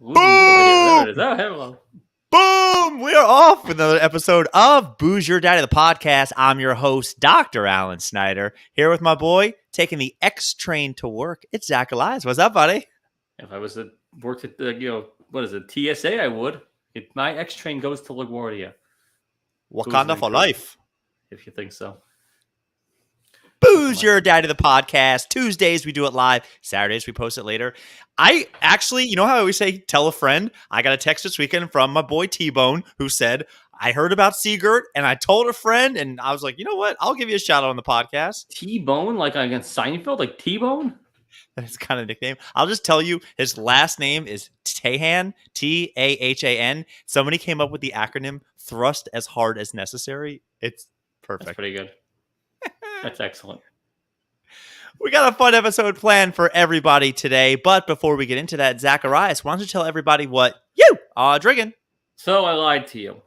Over here. There it Boom! is. Oh, hello. Boom! We are off with another episode of Booze Your Daddy, the podcast. I'm your host, Dr. Alan Snyder, here with my boy, taking the X train to work. It's Zach Elias. What's up, buddy? If I was worked at the, what is it, TSA, I would. If my X train goes to LaGuardia. Wakanda for life. If you think so. Booze Your Daddy, the podcast. Tuesdays, we do it live. Saturdays, we post it later. I actually, you know how I always say, tell a friend? I got a text this weekend from my boy T-Bone who said, I heard about Seagirt and I told a friend and I was like, you know what? I'll give you a shout out on the podcast. T-Bone, like against Seinfeld, like T-Bone? That's kind of a nickname. I'll just tell you, his last name is Tahan, T-A-H-A-N. Somebody came up with the acronym Thrust as Hard as Necessary. It's perfect. That's pretty good. That's excellent. We got a fun episode planned for everybody today, but before we get into that, Zacharias, why don't you tell everybody what you are drinking? So I lied to you.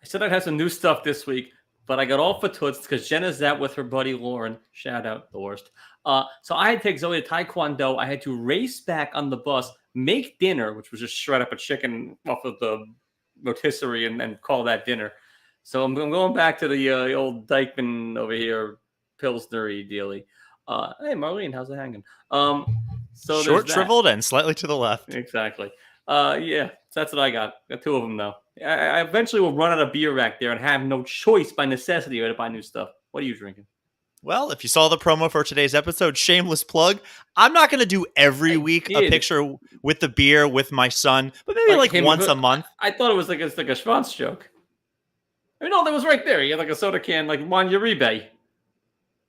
I said I'd have some new stuff this week, but I got all for toots because Jenna's out with her buddy Lauren. Shout out, the worst. So I had to take Zoe to Taekwondo. I had to race back on the bus, make dinner, which was just shred up a chicken off of the rotisserie and call that dinner. So I'm going back to the old Dykeman over here, Pilsnery dealy. Hey, Marlene, how's it hanging? So short, shriveled, and slightly to the left. Exactly. Yeah, so that's what I got. Got two of them, though. I eventually will run out of beer rack there and have no choice by necessity to buy new stuff. What are you drinking? Well, if you saw the promo for today's episode, shameless plug, I'm not going to do every week a picture with the beer with my son, but maybe like once a month. I thought it was like a Schwanz joke. I mean, no, that was right there. You had like a soda can, like on your eBay.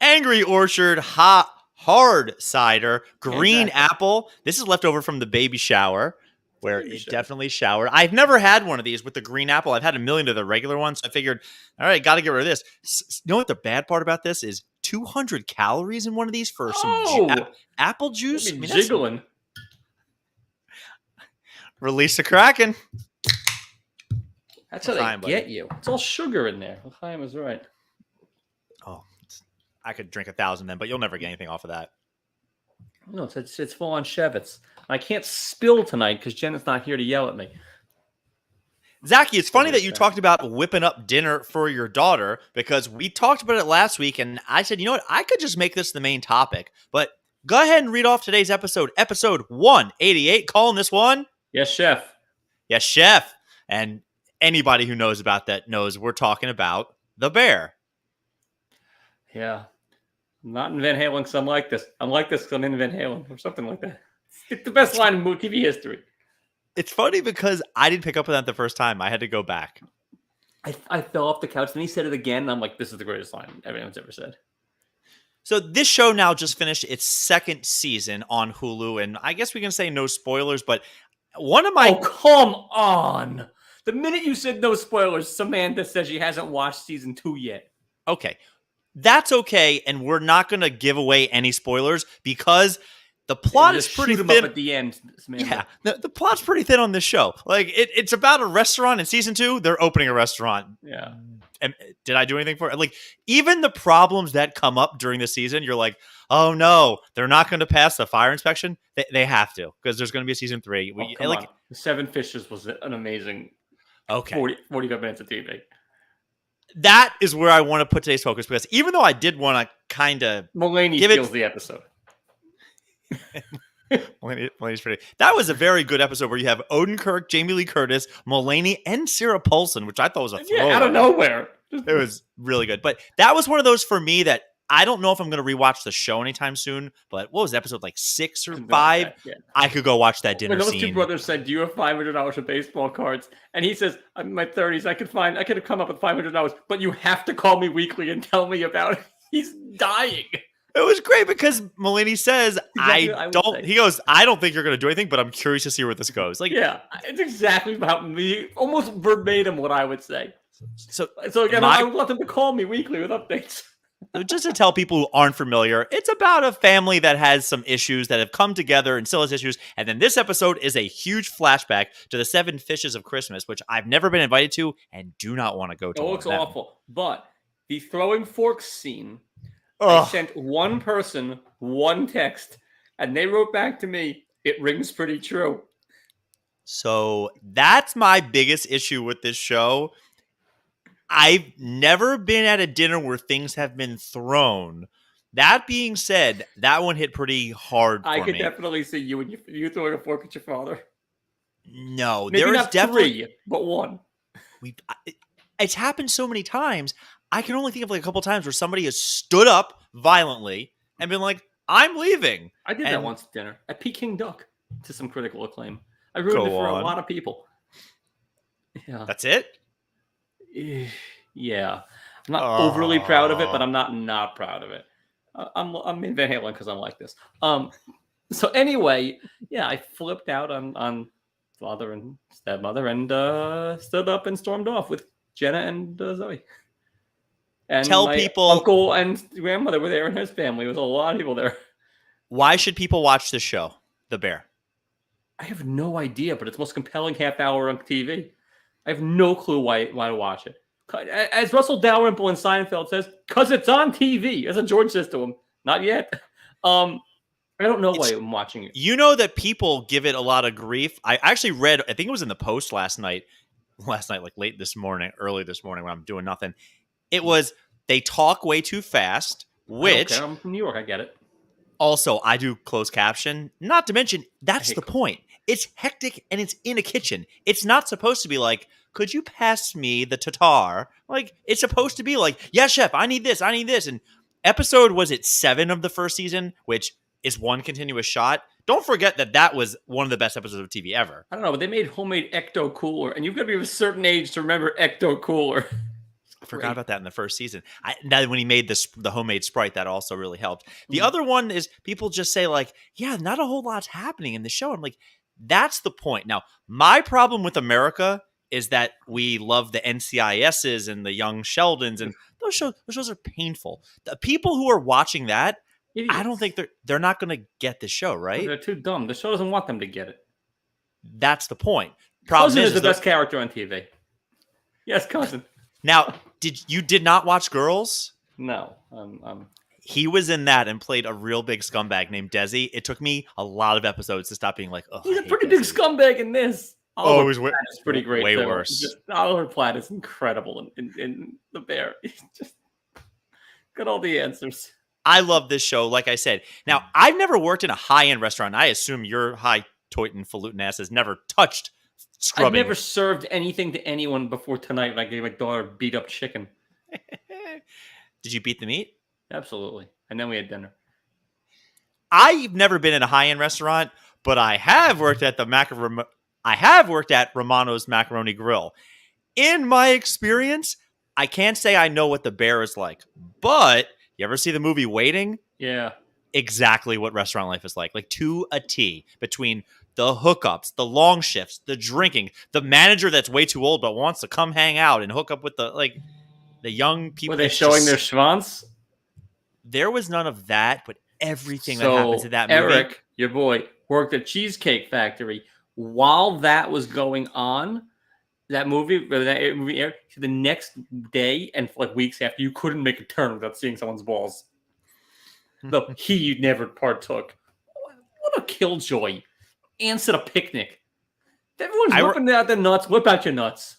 Angry Orchard hot hard cider, green apple. This is left over from the baby shower where it definitely showered. I've never had one of these with the green apple. I've had a million of the regular ones. So I figured, all right, got to get rid of this. You know what the bad part about this is? 200 calories in one of these for some apple juice. I mean, jiggling. Release the Kraken. That's how they get you. It's all sugar in there. L'chaim is right. Oh, I could drink 1,000 then, but you'll never get anything off of that. No, it's full on Chevets. I can't spill tonight because Jenna's not here to yell at me. Zachy, it's funny that you talked about whipping up dinner for your daughter because we talked about it last week, and I said, you know what? I could just make this the main topic. But go ahead and read off today's episode 188. Calling this one? Yes, Chef. Yes, Chef. And anybody who knows about that knows we're talking about the bear. Yeah. I'm not in Van Halen because I'm like this. I'm like this because I'm in Van Halen or something like that. It's the best line in TV history. It's funny because I didn't pick up on that the first time. I had to go back. I fell off the couch. Then he said it again. And I'm like, this is the greatest line anyone's ever said. So this show now just finished its second season on Hulu. And I guess we can say no spoilers, but one of my... Oh, come on. The minute you said no spoilers, Samantha says she hasn't watched season 2 yet. Okay. That's okay. And we're not going to give away any spoilers because... the plot is pretty thin. Up at the end, Samantha. Yeah, the plot's pretty thin on this show. Like it's about a restaurant in season 2. They're opening a restaurant. Yeah. And did I do anything for it? Like even the problems that come up during the season, you're like, oh no, they're not going to pass the fire inspection. They have to because there's going to be a season 3. The Seven Fishes was an amazing. 45 minutes of TV. That is where I want to put today's focus because even though I did want to kind of Mulaney steals the episode. Mulaney's pretty. That was a very good episode where you have Odenkirk, Jamie Lee Curtis, Mulaney, and Sarah Paulson, which I thought was a throw. Out of nowhere. It was really good. But that was one of those for me that I don't know if I'm going to rewatch the show anytime soon. But what was the episode, like 6 or 5? Yeah. I could go watch that dinner when those scene. Two brothers said, do you have $500 for baseball cards? And he says, I'm in my 30s. I could have come up with $500, but you have to call me weekly and tell me about it. He's dying. It was great because Mulaney says, he goes, I don't think you're going to do anything, but I'm curious to see where this goes. Like, yeah, it's exactly about me, almost verbatim what I would say. So again, I would want them to call me weekly with updates. Just to tell people who aren't familiar, it's about a family that has some issues that have come together and still has issues. And then this episode is a huge flashback to the 7 Fishes of Christmas, which I've never been invited to and do not want to go to. It looks awful. But the throwing forks scene, I sent one person one text, and they wrote back to me, it rings pretty true. So that's my biggest issue with this show. I've never been at a dinner where things have been thrown. That being said, that one hit pretty hard I for could me. definitely see you and you throwing a fork at your father. No, Maybe there is not definitely 3, but 1. It's happened so many times. I can only think of like a couple times where somebody has stood up violently and been like, "I'm leaving." I did that And once at dinner at Peking Duck to some critical acclaim. I ruined it go for a on. lot of people. Yeah. That's it? Yeah. I'm not overly proud of it, but I'm not proud of it. I'm in Van Halen because I'm like this. So anyway, yeah, I flipped out on father and stepmother and stood up and stormed off with Jenna and Zoe. And Tell my people- uncle and grandmother were there and his family. There was a lot of people there. Why should people watch this show, The Bear? I have no idea, but it's the most compelling half hour on TV. I have no clue why to watch it. As Russell Dalrymple in Seinfeld says, because it's on TV. As a George says to him, not yet. I don't know why I'm watching it. You know that people give it a lot of grief. I actually read, I think it was in the Post last night, like early this morning when I'm doing nothing. It was, they talk way too fast, which I don't care. I'm from New York. I get it. also I do closed caption. Not to mention, that's the point. It's hectic and it's in a kitchen. It's not supposed to be like, could you pass me the tatar? Like, it's supposed to be like, yeah, chef, I need this. And episode, was it 7 of the first season, which is one continuous shot. Don't forget that was one of the best episodes of TV ever. I don't know, but they made homemade Ecto Cooler, and you've got to be of a certain age to remember Ecto Cooler. I forgot about that in the first season. Now, when he made the homemade Sprite, that also really helped. The other one is people just say like, yeah, not a whole lot's happening in the show. I'm like, that's the point. Now, my problem with America is that we love the NCISs and the Young Sheldons, and those shows are painful. The people who are watching that, idiots. I don't think they're not going to get the show, right? They're too dumb. The show doesn't want them to get it. That's the point. Cousin is the best character on TV. Yes, Cousin. Now, did not watch Girls? No. He was in that and played a real big scumbag named Desi. It took me a lot of episodes to stop being like, oh, he's a pretty big scumbag in this. Oliver Platt is pretty great. Way too. worse. Oliver Platt is incredible in The Bear. He's just got all the answers. I love this show, like I said. Now, I've never worked in a high-end restaurant. I assume your high-toitin' ass has never touched scrubbing. I've never served anything to anyone before tonight when I gave my daughter beat-up chicken. Did you beat the meat? Absolutely. And then we had dinner. I've never been in a high-end restaurant, but I have worked at Romano's Macaroni Grill. In my experience, I can't say I know what the Bear is like, but you ever see the movie Waiting? Yeah. Exactly what restaurant life is like to a T, between the hookups, the long shifts, the drinking, the manager that's way too old but wants to come hang out and hook up with the young people. Were they showing their schwanz? There was none of that, but everything that happens in that movie. Eric, your boy, worked at Cheesecake Factory. While that was going on, that movie aired, the next day and for like weeks after, you couldn't make a turn without seeing someone's balls. Though he never partook. What a killjoy. Ants at a picnic. Everyone's whipping out their nuts. Whip out your nuts.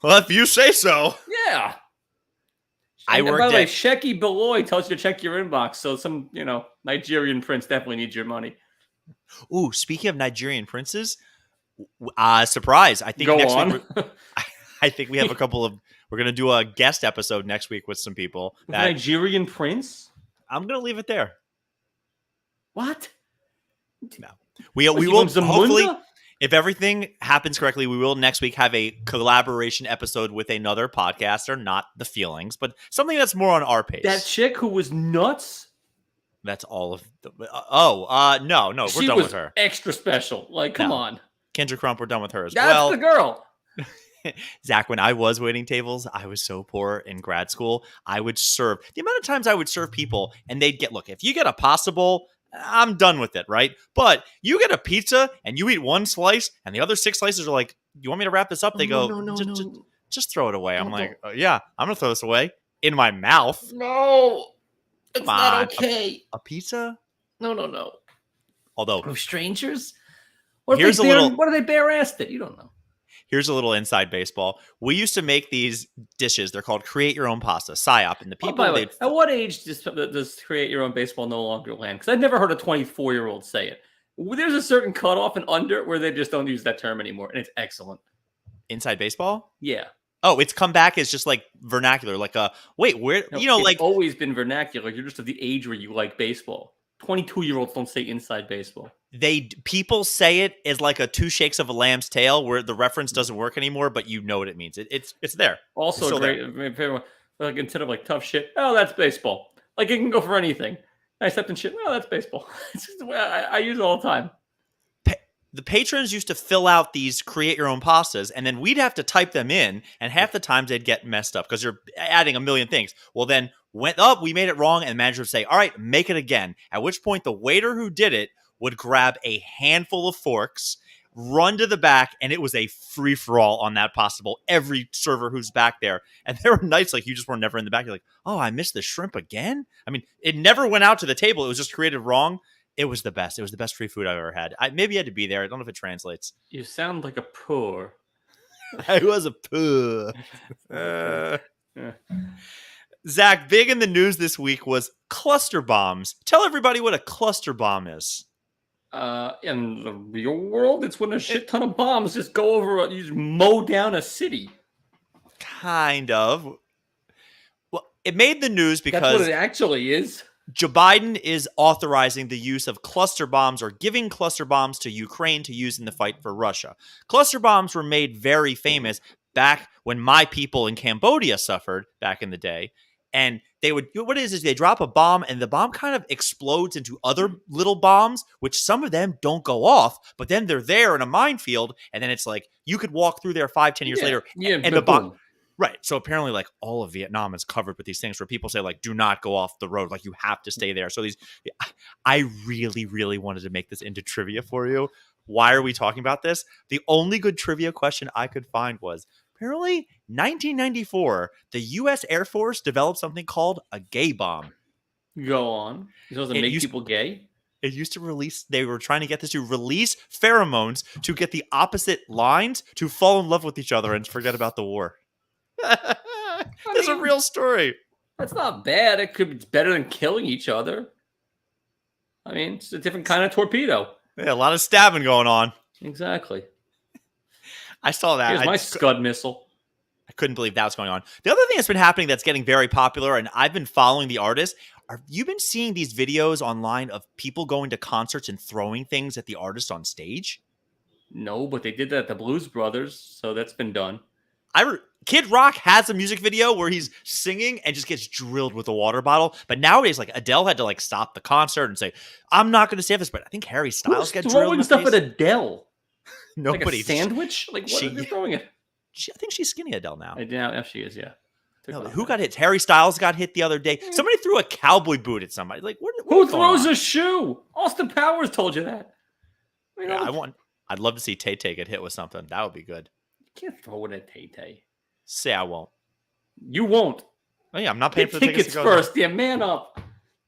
Well, if you say so. Yeah. By the way, Shecky Beloy tells you to check your inbox. So some, Nigerian prince definitely needs your money. Ooh, speaking of Nigerian princes, surprise! I think week, I think we have a couple of. We're gonna do a guest episode next week with some people. Nigerian prince. I'm gonna leave it there. What? No, we will hopefully, if everything happens correctly, we will next week have a collaboration episode with another podcaster, not The Feelings, but something that's more on our pace. That chick who was nuts. That's all of the. No, we're done with her. Extra special. Like, come on. Kendra Crump, we're done with her as well. That's the girl. Zach, when I was waiting tables, I was so poor in grad school. I would serve the amount of times I would serve people, and they'd get, look, if you get a pasta bowl, I'm done with it, right? But you get a pizza and you eat one slice, and the other 6 slices are like, you want me to wrap this up? They just throw it away. I'm like, yeah, I'm gonna throw this away in my mouth. No. It's not okay. A pizza? No. Although with strangers, What Here's if a they little. what if they bare-assed it? You don't know. Here's a little inside baseball. We used to make these dishes. They're called create your own pasta, PSYOP, and the Oh, by people the way, at what age does create your own baseball no longer land? Because I've never heard a 24-year-old say it. There's a certain cutoff and under where they just don't use that term anymore, and it's excellent. inside baseball. Yeah. Oh, it's come back as just like vernacular. Like wait, where No, it's like always been vernacular. You're just at the age where you like baseball. 22-year-olds don't say inside baseball. People say it as like a two shakes of a lamb's tail, where the reference doesn't work anymore, but you know what it means. It's there. Also, it's great. Like instead of like tough shit, oh, that's baseball. Like it can go for anything. Nice up and shit. Oh, that's baseball. It's just, I use it all the time. The patrons used to fill out these create your own pastas, and then we'd have to type them in, and half the times they'd get messed up because you're adding a million things. Well, then went up, we made it wrong, and the manager would say, all right, make it again. At which point the waiter who did it would grab a handful of forks, run to the back, and it was a free-for-all on that pasta bowl. Every server who's back there. And there were nights like you just were never in the back. You're like, oh, I missed the shrimp again? I mean, it never went out to the table. It was just created wrong. It was the best. It was the best free food I've ever had. Maybe you had to be there. I don't know if it translates. You sound like a poor. I was a poo. Zach, big in the news this week was cluster bombs. Tell everybody what a cluster bomb is. In the real world, it's when a shit ton of bombs just go over, you just mow down a city. Kind of. Well, it made the news because that's what it actually is. Joe Biden is authorizing the use of cluster bombs or giving cluster bombs to Ukraine to use in the fight for Russia. Cluster bombs were made very famous back when my people in Cambodia suffered back in the day. And they would, what it is they drop a bomb and the bomb kind of explodes into other little bombs, which some of them don't go off, but then they're there in a minefield. And then it's like, you could walk through there 5-10 years later and the bomb. Right. So apparently like all of Vietnam is covered with these things where people say like, do not go off the road. Like you have to stay there. So I really, really wanted to make this into trivia for you. Why are we talking about this? The only good trivia question I could find was apparently 1994, the U.S. Air Force developed something called a gay bomb. Go on. You're supposed to make people gay? It used to release, they were trying to get this to release pheromones to get the opposite lines to fall in love with each other and forget about the war. That's a real story. That's not bad. It's better than killing each other. I mean, it's a different kind of torpedo. Yeah, a lot of stabbing going on. Exactly. I saw that. Here's my Scud missile. I couldn't believe that was going on. The other thing that's been happening that's getting very popular, and I've been following the artist, have you been seeing these videos online of people going to concerts and throwing things at the artist on stage? No, but they did that at the Blues Brothers, so that's been done. Kid Rock has a music video where he's singing and just gets drilled with a water bottle. But nowadays, like Adele had to like stop the concert and say, "I'm not going to say this." But I think Harry Styles got drilled. Throwing stuff at Adele. Nobody. Like a sandwich? Like what are they throwing it? I think she's skinny Adele now. Yeah, she is. Yeah. No, who got hit? Harry Styles got hit the other day. Somebody threw a cowboy boot at somebody. Like who throws a shoe? Austin Powers told you that. I'd love to see Tay Tay get hit with something. That would be good. You can't throw it at Tay Tay. Say I won't. You won't. Oh, yeah, I'm not paying for the tickets first. Yeah, man up.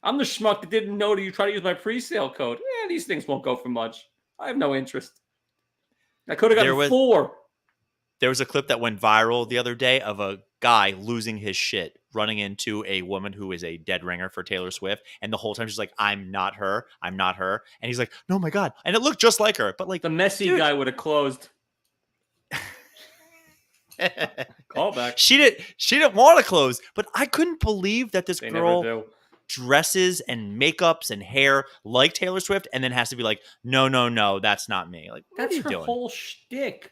I'm the schmuck that didn't know that you try to use my pre-sale code. Yeah, these things won't go for much. I have no interest. I could have gotten 4. There was a clip that went viral the other day of a guy losing his shit, running into a woman who is a dead ringer for Taylor Swift. And the whole time she's like, I'm not her. I'm not her. And he's like, no, my God. And it looked just like her. But like the messy guy would have closed. Call back. She didn't want to close, but I couldn't believe that this girl dresses and makeups and hair like Taylor Swift and then has to be like, no, that's not me. Like, what that's are you her doing? Whole shtick.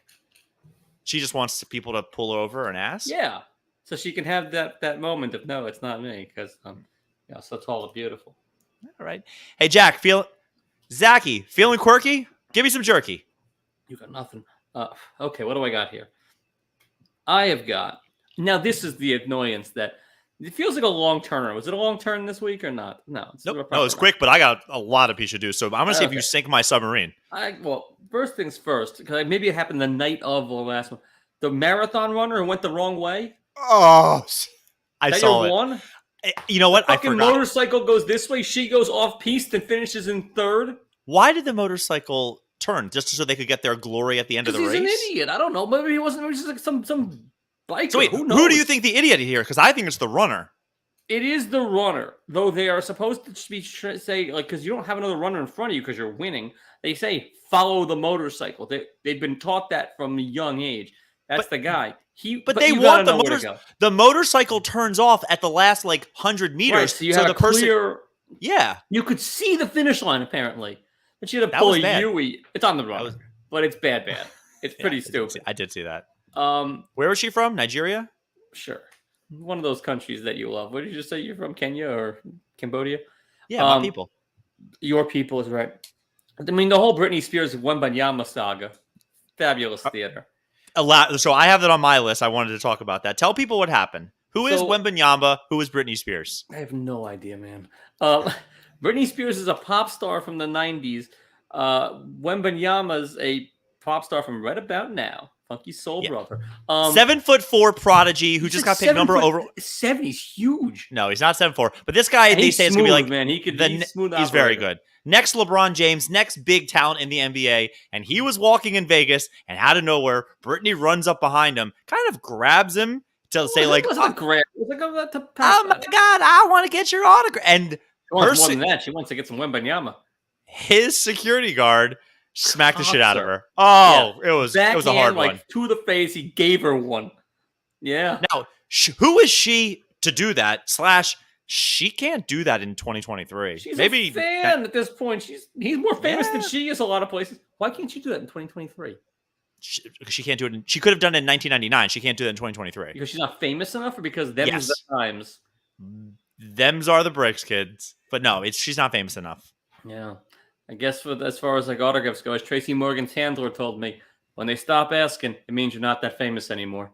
She just wants people to pull her over and ask? Yeah. So she can have that moment of, no, it's not me because I'm so tall and beautiful. All right. Hey, Jack, Zachy, feeling quirky? Give me some jerky. You got nothing. Okay, what do I got here? I have got. Now, this is the annoyance that it feels like a long turner. Was it a long turn this week or not? No. Nope. No, it's quick, but I got a lot of Pishadoo, so I'm going to see if you sink my submarine. Well, first things first, because maybe it happened the night of the last one. The marathon runner who went the wrong way. Oh, I saw it. One? You know what? I forgot. Motorcycle goes this way. She goes off piste and finishes in third. Why did the motorcycle turn just so they could get their glory at the end of the race? He's an idiot. I don't know. Maybe he wasn't. Maybe he's just like some biker. So wait, who knows? who do you think the idiot here? Because I think it's the runner. It is the runner, though they are supposed to be say like because you don't have another runner in front of you because you're winning. They say follow the motorcycle. They've been taught that from a young age. That's the guy. But they want the motorcycle turns off at the last like 100 meters. Right, so you had the person. Yeah, you could see the finish line apparently, but you had to pull a Yui. It's on the runner, but it's bad. It's pretty stupid. I did see that. Where was she from? Nigeria? Sure. One of those countries that you love. What did you just say? You're from Kenya or Cambodia? Yeah, my people. Your people is right. I mean, the whole Britney Spears Wembanyama saga. Fabulous theater. A lot. So I have that on my list. I wanted to talk about that. Tell people what happened. Who is Wembanyama? Who is Britney Spears? I have no idea, man. Britney Spears is a pop star from the 90s. Wembanyama's a pop star from right about now. Funky soul brother. 7'4" prodigy who just got picked number over 7. He's huge. No, he's not 7'4". But this guy, they say, is gonna be like, man. He's smooth. He's very good. Next LeBron James, next big talent in the NBA, and he was walking in Vegas, and out of nowhere, Britney runs up behind him, kind of grabs him to say like, "Oh my God, I want to get your autograph." And she wants more than that. She wants to get some Wembanyama. His security guard smacked the shit out of her. Oh, yeah. It was a hard one. To the face, he gave her one. Yeah. Now, who is she to do that? / she can't do that in 2023. She's a fan at this point. He's more famous than she is a lot of places. Why can't you do that in 2023? She can't do it. She could have done it in 1999. She can't do it in 2023. Because she's not famous enough, or because them's the times? Them's are the bricks, kids. But no, she's not famous enough. Yeah. I guess as far as like autographs go, as Tracy Morgan's handler told me, when they stop asking, it means you're not that famous anymore.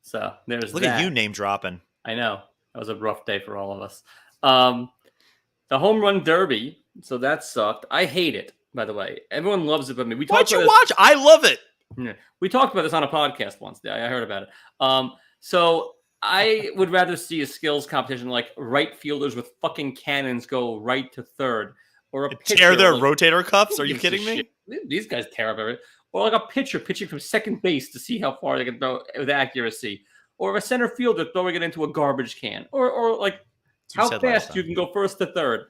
So there's Look at you name dropping. I know. That was a rough day for all of us. The home run derby. So that sucked. I hate it, by the way. Everyone loves it but me. Why'd you watch? I love it. Yeah. We talked about this on a podcast once. I heard about it. So I would rather see a skills competition like right fielders with fucking cannons go right to third. Or a pitcher, tear their rotator cuffs? Are you kidding me? These guys tear up everything. Or like a pitcher pitching from second base to see how far they can throw with accuracy. Or a center fielder throwing it into a garbage can. Or like how fast you can go first to third.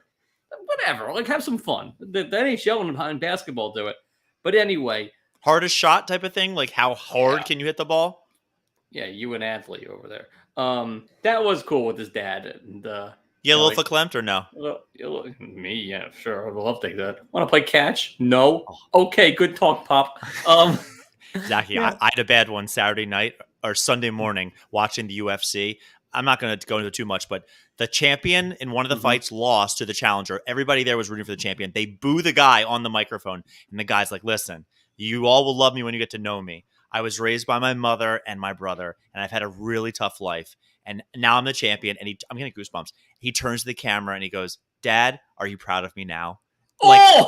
Whatever. Like have some fun. The NHL and basketball do it. But anyway. Hardest shot type of thing? Like how hard can you hit the ball? Yeah, you and Adley over there. That was cool with his dad. And you a little verklempt or no? Me, yeah, sure. I would love to take that. Want to play catch? No. Okay, good talk, Pop. Zachy, I had a bad one Saturday night or Sunday morning watching the UFC. I'm not going to go into too much, but the champion in one of the fights lost to the challenger. Everybody there was rooting for the champion. They boo the guy on the microphone, and the guy's like, listen, you all will love me when you get to know me. I was raised by my mother and my brother, and I've had a really tough life. And now I'm the champion, and I'm getting goosebumps. He turns to the camera and he goes, Dad, are you proud of me now? Like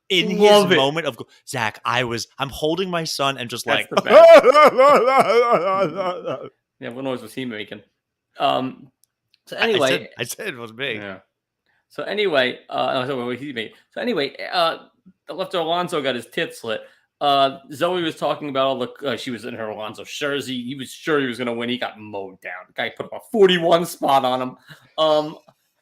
in his moment of Zach, I'm holding my son and just like yeah, what noise was he making? So anyway, I said it was me. Yeah. So anyway, what he made. So anyway, after Alonso got his tits slit, Zoe was talking about all the she was in her Alonso jersey. He was sure he was going to win. He got mowed down. The guy put up a 41 spot on him.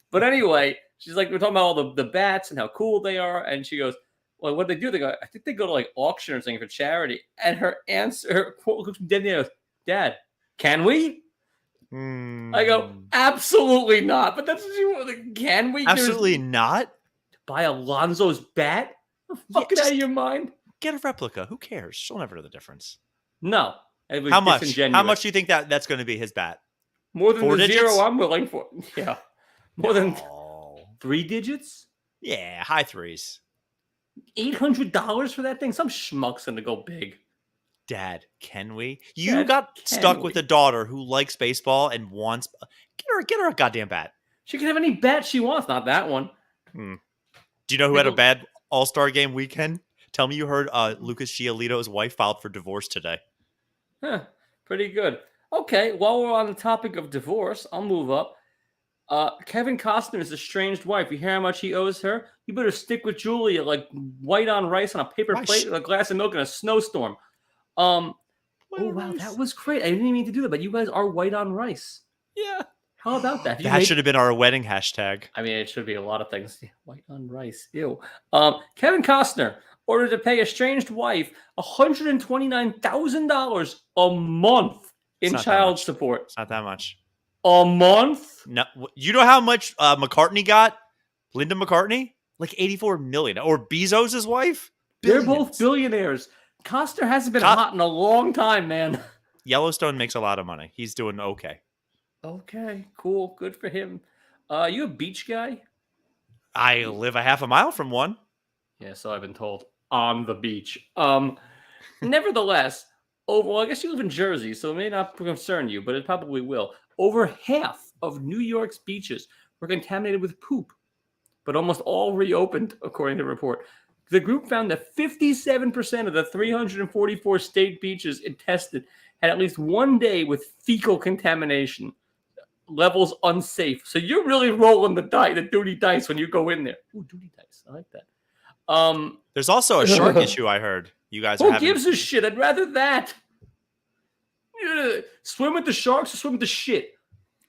But anyway, she's like, we're talking about all the bats and how cool they are. And she goes, well, what they do? They go, I think they go to like auction or something for charity. And her answer, her quote looks goes, Dad, can we? I go, absolutely not. But that's what she wanted. Can we? Absolutely not. Buy Alonso's bat? Fuck it out of your mind. Get a replica. Who cares? She'll never know the difference. No. How much? How much do you think that's going to be his bat? More than 4 digits? 0 I'm willing for. Yeah. More than 3 digits? Yeah, high threes. $800 for that thing? Some schmuck's going to go big. Dad, can we? You got stuck with a daughter who likes baseball and wants... Get her a goddamn bat. She can have any bat she wants, not that one. Do you know who had a bad All-Star game weekend? Tell me you heard Lucas Giolito's wife filed for divorce today. Huh, pretty good. Okay, while we're on the topic of divorce, I'll move up. Kevin Costner's estranged wife. You hear how much he owes her? You better stick with Julia like white on rice on a paper plate with a glass of milk in a snowstorm. Oh wow, that was great. I didn't even mean to do that, but you guys are white on rice. Yeah. How about that? That should have been our wedding hashtag. I mean, it should be a lot of things. White on rice. Ew. Kevin Costner ordered to pay estranged wife $129,000 a month in child support. It's not that much. A month? No, you know how much McCartney got? Linda McCartney? Like 84 million. Or Bezos' wife? They're both billionaires. Costner hasn't been hot in a long time, man. Yellowstone makes a lot of money. He's doing okay. Okay, cool. Good for him. You a beach guy? I live a half a mile from one. Yeah, so I've been told. On the beach. Nevertheless, well, I guess you live in Jersey, so it may not concern you, but it probably will. Over half of New York's beaches were contaminated with poop, but almost all reopened, according to the report. The group found that 57% of the 344 state beaches it tested had at least one day with fecal contamination. Levels unsafe. So you're really rolling the duty dice when you go in there. Ooh, duty dice. I like that. There's also a shark issue I heard. You guys Who gives a shit? I'd rather that. Swim with the sharks or swim with the shit.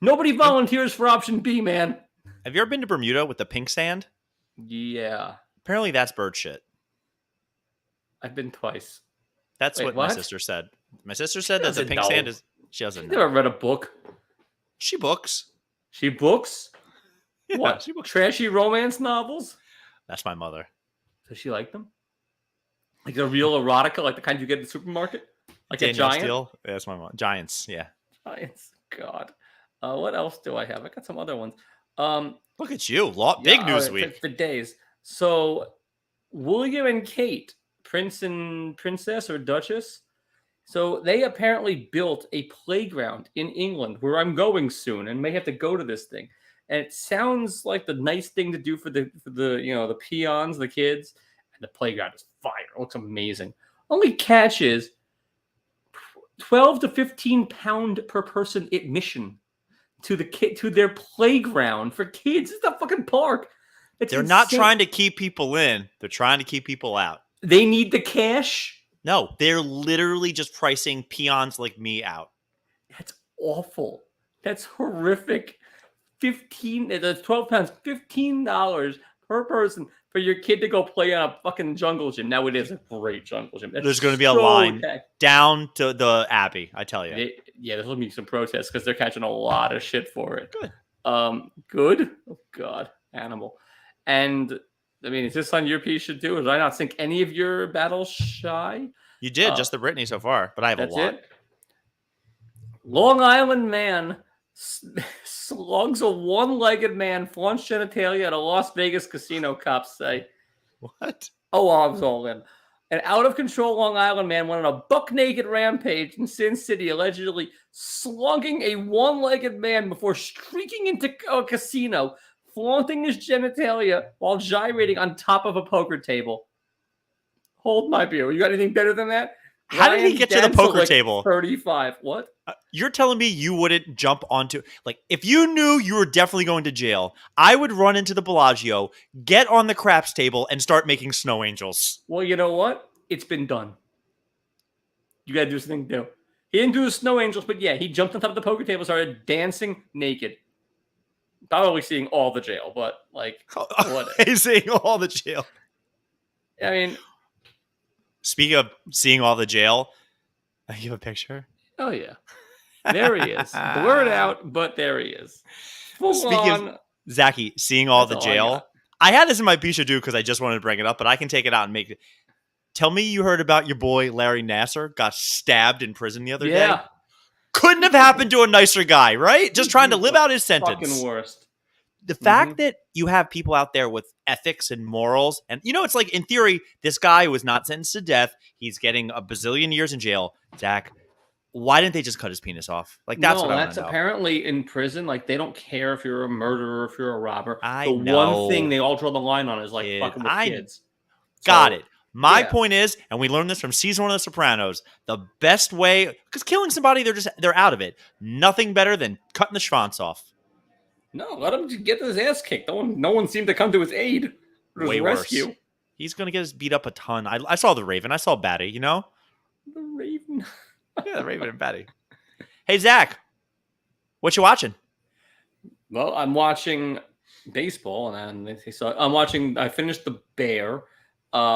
Nobody volunteers for option B, man. Have you ever been to Bermuda with the pink sand? Yeah. Apparently that's bird shit. I've been twice. That's what my sister said. My sister said that the pink sand is... She doesn't know. Never read a book. She books. She books? Yeah, what? She books. Trashy romance novels? That's my mother. Does she like them? Like the real erotica, like the kind you get at the supermarket? Like Danielle a giant? Steele? Yeah, that's my mom. Giants, yeah. Giants. God. What else do I have? I got some other ones. Look at you. Big news week. For days. So, William and Kate, Prince and Princess or Duchess, so they apparently built a playground in England where I'm going soon and may have to go to this thing. And it sounds like the nice thing to do for the the peons, the kids. And the playground is fire. It looks amazing. Only catch is 12 to 15 pound per person admission to their playground for kids. It's a fucking park. They're not trying to keep people in. They're trying to keep people out. They need the cash. No, they're literally just pricing peons like me out. That's awful. That's horrific. 12 pounds, $15 per person for your kid to go play on a fucking jungle gym. Now it is a great jungle gym. There's going to be a line down to the Abbey, I tell you. There's going to be some protests because they're catching a lot of shit for it. Good. Good? Oh, God. Animal. And, I mean, is this on your piece should do? Or did I not sink any of your battles shy? You did, just the Britney so far, but I have a lot. That's it? Long Island man slugs a one-legged man, flaunts genitalia at a Las Vegas casino, cops say. What? Oh, I was all in. An out-of-control Long Island man went on a buck-naked rampage in Sin City, allegedly slugging a one-legged man before streaking into a casino, flaunting his genitalia while gyrating on top of a poker table. Hold my beer. You got anything better than that? How did he get to the poker table? 35. What? You're telling me you wouldn't jump onto... Like, if you knew you were definitely going to jail, I would run into the Bellagio, get on the craps table, and start making snow angels. Well, you know what? It's been done. You got to do something new. He didn't do the snow angels, but yeah, he jumped on top of the poker table, started dancing naked. Probably seeing all the jail, but like... what? He's seeing all the jail. I mean... Speaking of seeing all the jail, you have a picture? Oh, yeah. There he is. Blurred out, but there he is. Speaking of Zachy, seeing all the jail. I had this in my Pishadoo because I just wanted to bring it up, but I can take it out and make it. Tell me you heard about your boy Larry Nassar got stabbed in prison the other day? Couldn't have happened to a nicer guy, right? Just trying to live out his sentence. Fucking worst. The fact that you have people out there with ethics and morals, and it's like in theory, this guy was not sentenced to death. He's getting a bazillion years in jail. Zach, why didn't they just cut his penis off? Like that's what I want to know. Apparently in prison. Like they don't care if you're a murderer, if you're a robber. I know. One thing they all draw the line on is like fucking with kids. Got it. My point is, and we learned this from season 1 of The Sopranos, the best way, because killing somebody, they're out of it. Nothing better than cutting the schwanz off. No, let him just get his ass kicked. No one seemed to come to his aid. Or his Way rescue. worse. He's going to get us beat up a ton. I saw the Raven. I saw Batty, you know? The Raven. Yeah, the Raven and Batty. Hey, Zach, what you watching? Well, I'm watching baseball, and I finished The Bear,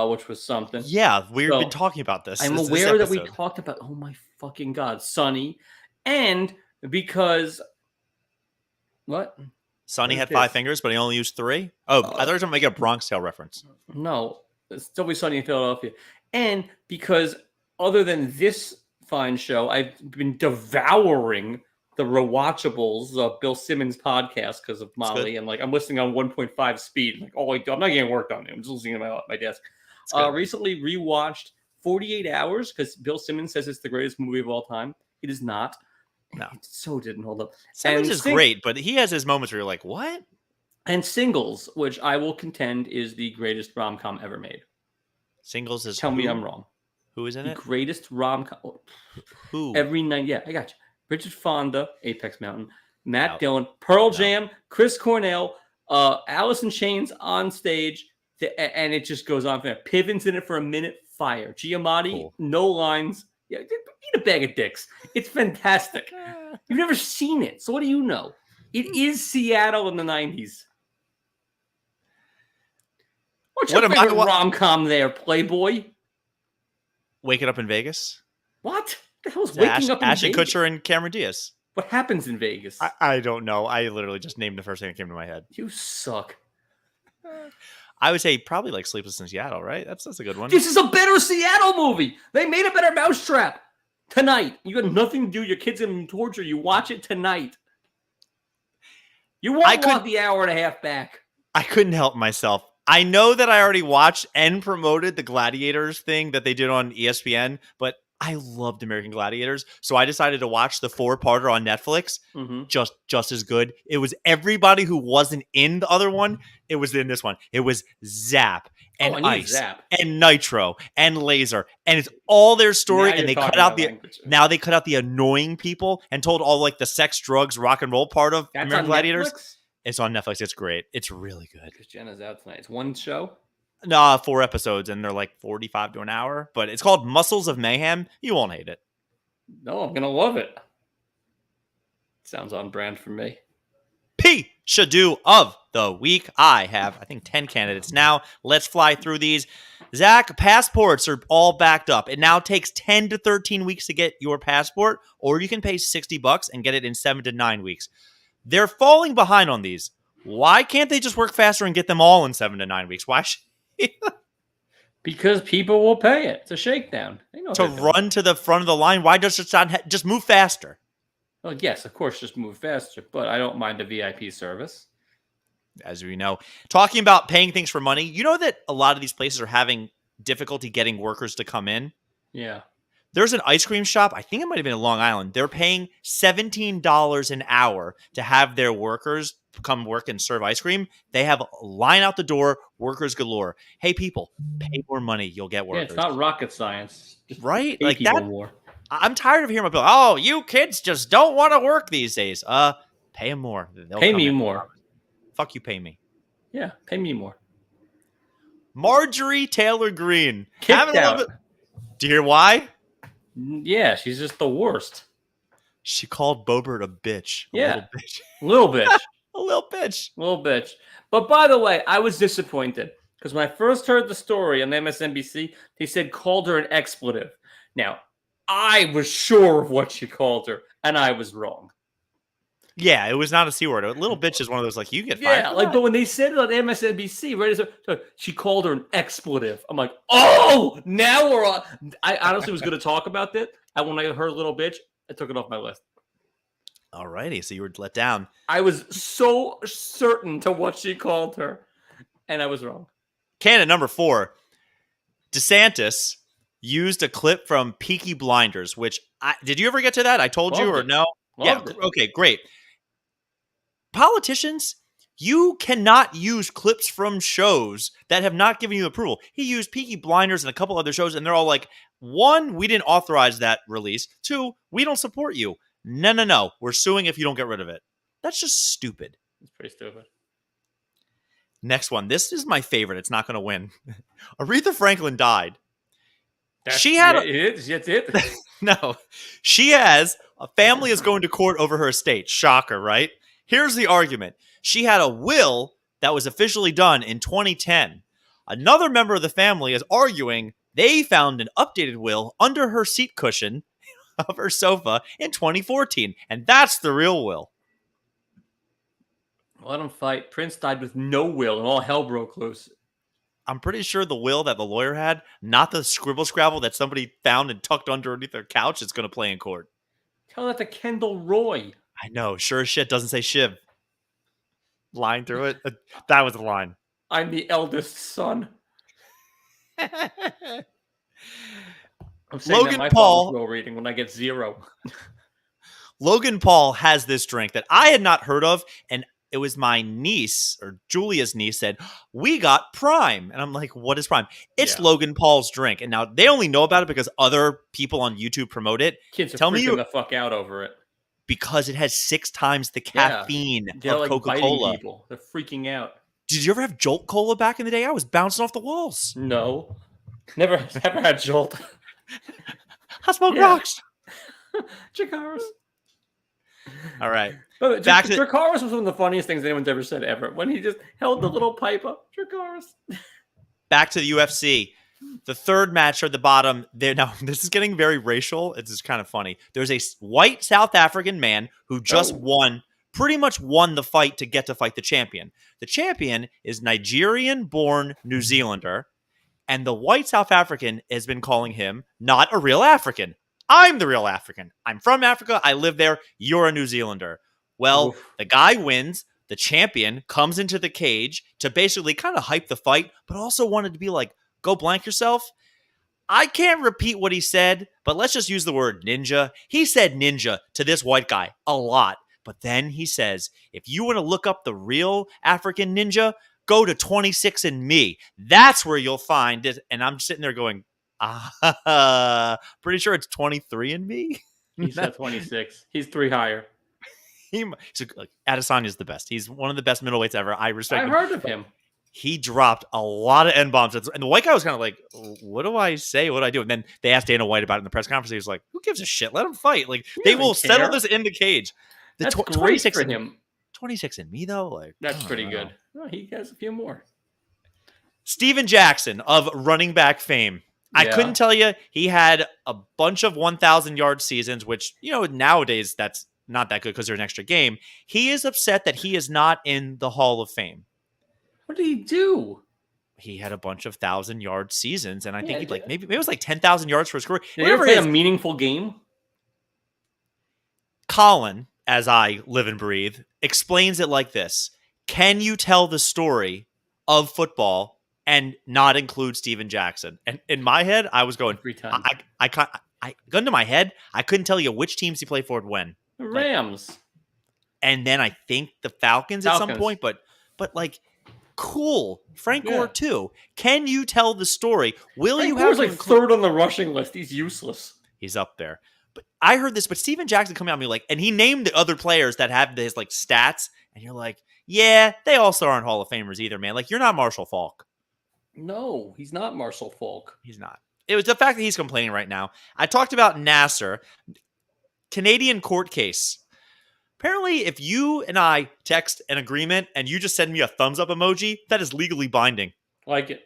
which was something. Yeah, we've been talking about this. I'm aware that we talked about, oh my fucking God, Sonny. And because, what? Sonny had 5 fingers, but he only used 3? Oh, I thought you were going to make a Bronx Tale reference. No, it's still be Sunny in Philadelphia. And because other than this fine show, I've been devouring the rewatchables of Bill Simmons' podcast because of Molly. And I'm listening on 1.5 speed. All I do, I'm not getting work on it. I'm just listening at my desk. Recently rewatched 48 Hours because Bill Simmons says it's the greatest movie of all time. It is not. No. It so didn't hold up. Simmons is great, but he has his moments where you're like, what? And Singles, which I will contend is the greatest rom-com ever made. Singles is Tell me I'm wrong. Who is in it? The greatest rom-com. Who? Every night. Yeah, I got you. Richard Fonda, Apex Mountain. Matt Dillon, Pearl Jam, Chris Cornell, Alice in Chains on stage. And it just goes on from there. Piven's in it for a minute. Fire. Giamatti, no lines. Yeah, eat a bag of dicks. It's fantastic. You've never seen it, so what do you know? It is Seattle in the 90s. What's your favorite rom-com there, Playboy? Waking Up in Vegas? What? The hell's Waking Up in Vegas? Ashton Kutcher and Cameron Diaz. What happens in Vegas? I don't know. I literally just named the first thing that came to my head. You suck. I would say probably Sleepless in Seattle, right? That's a good one. This is a better Seattle movie. They made a better Mousetrap. Tonight. You got nothing to do. Your kid's in torture. You watch it tonight. You won't want the hour and a half back. I couldn't help myself. I know that I already watched and promoted the Gladiators thing that they did on ESPN, but I loved American Gladiators, so I decided to watch the 4-parter on Netflix. Mm-hmm. Just as good. It was everybody who wasn't in the other one. It was in this one. It was Zap and Ice and Nitro and Laser, and it's all their story. And they cut out they cut out the annoying people and told all the sex, drugs, rock and roll part of American Gladiators. Netflix? It's on Netflix. It's great. It's really good. Because Jenna's out tonight. It's one show? No, 4 episodes, and they're 45 to an hour. But it's called Muscles of Mayhem. You won't hate it. No, I'm going to love it. Sounds on brand for me. Pishadoo of the week. I have, 10 candidates now. Let's fly through these. Zach, passports are all backed up. It now takes 10 to 13 weeks to get your passport, or you can pay $60 and get it in 7 to 9 weeks. They're falling behind on these. Why can't they just work faster and get them all in 7 to 9 weeks? Why should Because people will pay it. It's a shakedown. To run to the front of the line, why does it just move faster? Well, yes, of course, just move faster, but I don't mind a VIP service. As we know, talking about paying things for money, you know that a lot of these places are having difficulty getting workers to come in? Yeah. There's an ice cream shop, I think it might have been in Long Island. They're paying $17 an hour to have their workers come work and serve ice cream. They have a line out the door, workers galore. Hey, people, pay more money. You'll get workers. Yeah, it's not rocket science. Just right? Like that. More. I'm tired of hearing people, oh, you kids just don't want to work these days. Pay them more. Pay me more. Fuck you, pay me. Yeah, pay me more. Marjorie Taylor Greene. Kicked out. Do you hear why? Yeah, she's just the worst. She called Bobert a bitch. Yeah. Little bitch. A little bitch. Little bitch. But by the way, I was disappointed because when I first heard the story on MSNBC, they said called her an expletive. Now, I was sure of what she called her, and I was wrong. Yeah, it was not a C word. A little bitch is one of those, you get fired. Yeah, but when they said it on MSNBC, right, she called her an expletive. I'm like, oh, now we're on. I honestly was going to talk about that. When I heard little bitch, I took it off my list. All righty, so you were let down. I was so certain to what she called her, and I was wrong. Candidate number 4, DeSantis used a clip from Peaky Blinders, which did you ever get to that? I told you or no? Loved it. Okay, great. Politicians, you cannot use clips from shows that have not given you approval. He used Peaky Blinders and a couple other shows, and they're all like, 1, we didn't authorize that release. 2, we don't support you. No. We're suing if you don't get rid of it. That's just stupid. It's pretty stupid. Next one. This is my favorite. It's not going to win. Aretha Franklin died. She had That's it. no. She has a family is going to court over her estate. Shocker, right? Here's the argument. She had a will that was officially done in 2010. Another member of the family is arguing they found an updated will under her seat cushion of her sofa in 2014, and that's the real will. Let him fight. Prince died with no will, and all hell broke loose. I'm pretty sure the will that the lawyer had, not the scribble scrabble that somebody found and tucked underneath their couch, is going to play in court. Tell that to Kendall Roy. I know. Sure as shit doesn't say Shiv. Line through it. That was the line. I'm the eldest son. I'm saying Logan that my Paul will reading when I get 0. Logan Paul has this drink that I had not heard of, and it was my niece, or Julia's niece, said, we got Prime. And I'm like, what is Prime? It's Logan Paul's drink. And now they only know about it because other people on YouTube promote it. Kids are freaking the fuck out over it. Because it has 6 times the caffeine They're of like Coca-Cola. People. They're freaking out. Did you ever have Jolt Cola back in the day? I was bouncing off the walls. No. Never had Jolt. I smoke rocks. Chikaris. All right. But Chikaris was one of the funniest things anyone's ever said ever. When he just held the little pipe up. Chikaris. Back to the UFC. The third match at the bottom. Now, this is getting very racial. It's just kind of funny. There's a white South African man who just pretty much won the fight to get to fight the champion. The champion is Nigerian-born New Zealander, and the white South African has been calling him not a real African. I'm the real African. I'm from Africa. I live there. You're a New Zealander. Well, the guy wins. The champion comes into the cage to basically kind of hype the fight, but also wanted to be like, go blank yourself. I can't repeat what he said, but let's just use the word ninja. He said ninja to this white guy a lot. But then he says, if you want to look up the real African ninja, go to 26andMe. That's where you'll find it. And I'm sitting there going, pretty sure it's 23andMe. He said 26. He's 3 higher. Adesanya's the best. He's one of the best middleweights ever. I respect him. I heard of him. He dropped a lot of N-bombs. And the white guy was kind of like, what do I say? What do I do? And then they asked Dana White about it in the press conference. He was like, who gives a shit? Let him fight. Like, they will settle this in the cage. That's great 26 for him. 26andMe, though? Like, that's pretty good. Well, he has a few more. Steven Jackson of running back fame. I couldn't tell you. He had a bunch of 1,000-yard seasons, which, nowadays that's not that good because they're an extra game. He is upset that he is not in the Hall of Fame. What did he do? He had a bunch of 1,000-yard seasons, and I think maybe it was like 10,000 yards for his career. Did he ever play a meaningful game? Colin, as I live and breathe, explains it like this. Can you tell the story of football and not include Steven Jackson? And in my head, I was going, 3 times. Gun to my head, I couldn't tell you which teams he played for and when. The Rams. And then I think the Falcons at some point, but like, cool. Frank Gore too. Can you tell the story? Frank Gore's like 3rd on the rushing list. He's useless. He's up there. But I heard this, but Steven Jackson coming out and me like, and he named the other players that have his like stats, and you're like, yeah, they also aren't Hall of Famers either, man. Like, you're not Marshall Faulk. No, he's not Marshall Faulk. He's not. It was the fact that he's complaining right now. I talked about Nasser, Canadian court case. Apparently, if you and I text an agreement and you just send me a thumbs up emoji, that is legally binding. Like it.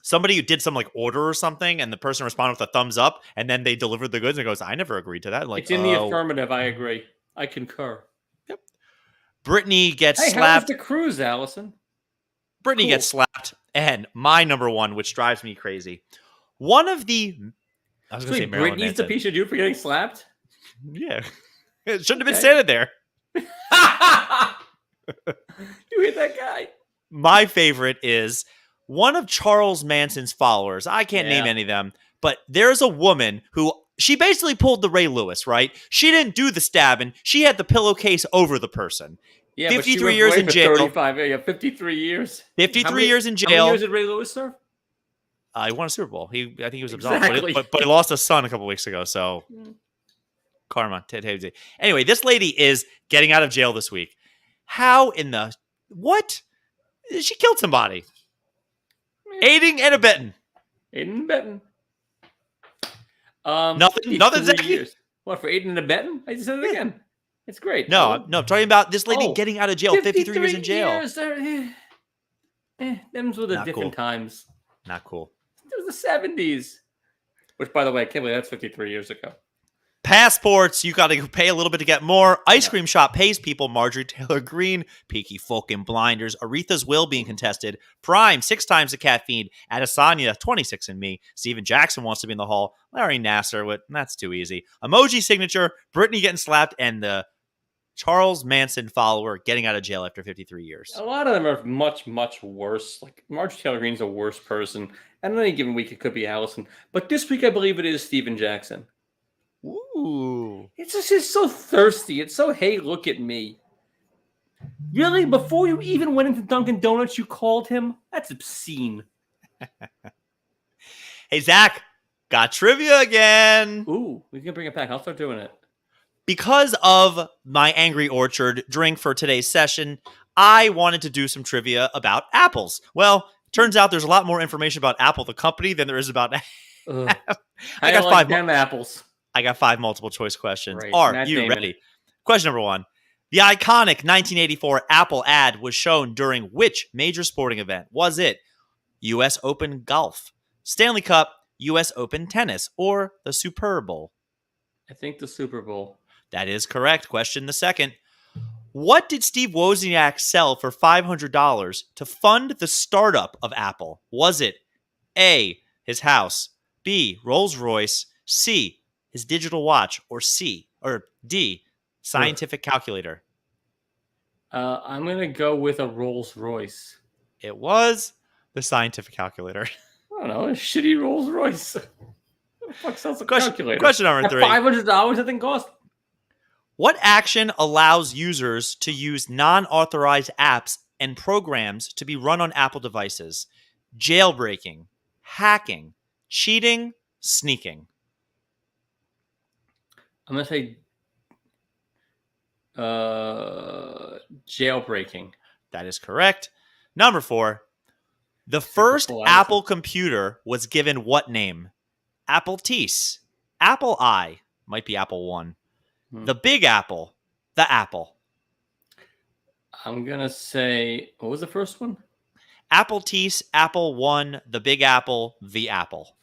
Somebody who did some like order or something, and the person responded with a thumbs up, and then they delivered the goods and goes, I never agreed to that. Like, it's in the affirmative. I agree. I concur. Yep. Brittany gets slapped. How was the cruise, Allison? Brittany gets slapped. And my number one, which drives me crazy. One of the... I was going to say Marilyn Brittany's the Pishadoo for getting slapped? Yeah. It shouldn't have been standing there. You hit that guy. My favorite is one of Charles Manson's followers. I can't name any of them, but there's a woman who she basically pulled the Ray Lewis, right? She didn't do the stabbing. She had the pillowcase over the person. Yeah, 53 years in jail. 53 years. 53 years in jail. How many years did Ray Lewis serve? He won a Super Bowl. I think he was absolved, but he lost a son a couple weeks ago, so... Karma. Anyway, this lady is getting out of jail this week. How in the what? She killed somebody. Aiding and abetting. Aiding and abetting. Nothing, 53 Zachy? years. What, for aiding and abetting? I just said it again. It's great. No, I'm talking about this lady getting out of jail. 53 years in jail. Years, them's were the Not different cool. times. Not cool. It was the 70s. Which, by the way, I can't believe that's 53 years ago. Passports, you got to pay a little bit to get more. Ice cream shop pays people. Marjorie Taylor Greene, Peaky fucking Blinders. Aretha's will being contested. Prime, 6 times the caffeine. Adesanya, 26 and me. Steven Jackson wants to be in the hall. Larry Nasser, that's too easy. Emoji signature. Britney getting slapped, and the Charles Manson follower getting out of jail after 53 years. A lot of them are much, much worse. Like Marjorie Taylor Greene's a worse person. And on any given week, it could be Allison. But this week, I believe it is Steven Jackson. Ooh. It's just so thirsty. It's so, hey, look at me. Really? Before you even went into Dunkin' Donuts, you called him? That's obscene. Hey, Zach, got trivia again. Ooh, we can bring it back. I'll start doing it. Because of my Angry Orchard drink for today's session, I wanted to do some trivia about apples. Well, turns out there's a lot more information about Apple, the company, than there is about I got like 5 apples. I got 5 multiple choice questions. Right. Are Matt you Damon. ready? Question number 1. The iconic 1984 Apple ad was shown during which major sporting event? Was it U.S. Open Golf, Stanley Cup, U.S. Open Tennis, or the Super Bowl? I think the Super Bowl. That is correct. Question the second. What did Steve Wozniak sell for $500 to fund the startup of Apple? Was it A, his house, B, Rolls-Royce, C, his digital watch, or D, scientific calculator? I'm going to go with a Rolls-Royce. It was the scientific calculator. I don't know, a shitty Rolls-Royce. What the fuck sells a calculator? Question number 3. $500 that thing cost? What action allows users to use non-authorized apps and programs to be run on Apple devices? Jailbreaking, hacking, cheating, sneaking. I'm going to say jailbreaking. That is correct. Number 4. The first Apple computer was given what name? Apple Tease, Apple I, might be Apple One, the Big Apple, the Apple. I'm going to say, what was the first one? Apple Tease, Apple One, the Big Apple, the Apple.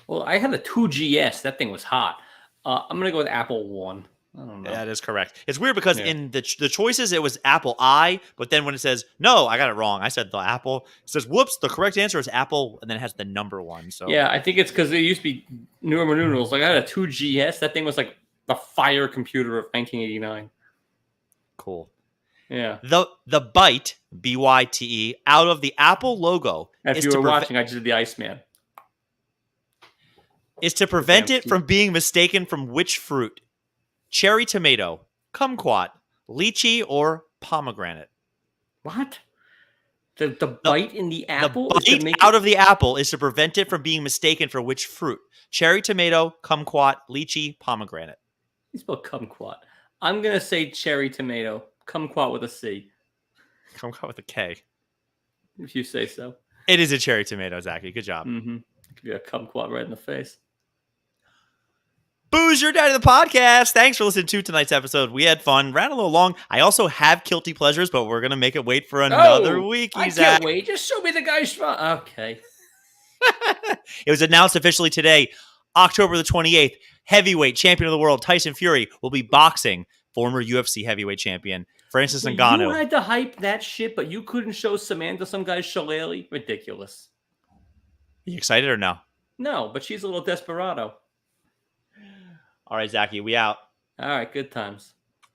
Well, I had a 2GS. That thing was hot. I'm going to go with Apple One. I don't know. That is correct. It's weird because in the choices, it was Apple I, but then when it says, no, I got it wrong. I said the Apple. It says, whoops, the correct answer is Apple, and then it has the number 1. So yeah, I think it's because it used to be newer noodles. Like I had a 2GS. That thing was like the fire computer of 1989. Cool. Yeah. The byte, B-Y-T-E, out of the Apple logo. If you were watching, I just did the Iceman. Is to prevent it from being mistaken from which fruit? Cherry tomato, kumquat, lychee, or pomegranate? What? The bite in the apple? The bite out of the apple is to prevent it from being mistaken for which fruit? Cherry tomato, kumquat, lychee, pomegranate. You spell kumquat. I'm going to say cherry tomato. Kumquat with a C. Kumquat with a K. If you say so. It is a cherry tomato, Zachy. Good job. Mm-hmm. Give you a kumquat right in the face. Booze, your daddy of the podcast. Thanks for listening to tonight's episode. We had fun. Ran a little long. I also have guilty pleasures, but we're going to make it wait for another week. I can't wait. Just show me the guy's front. Okay. It was announced officially today, October the 28th. Heavyweight champion of the world, Tyson Fury, will be boxing former UFC heavyweight champion, Francis Ngannou. You had to hype that shit, but you couldn't show Samantha some guy's shillelagh? Ridiculous. You excited or no? No, but she's a little desperado. All right, Zachy, we out. All right, good times.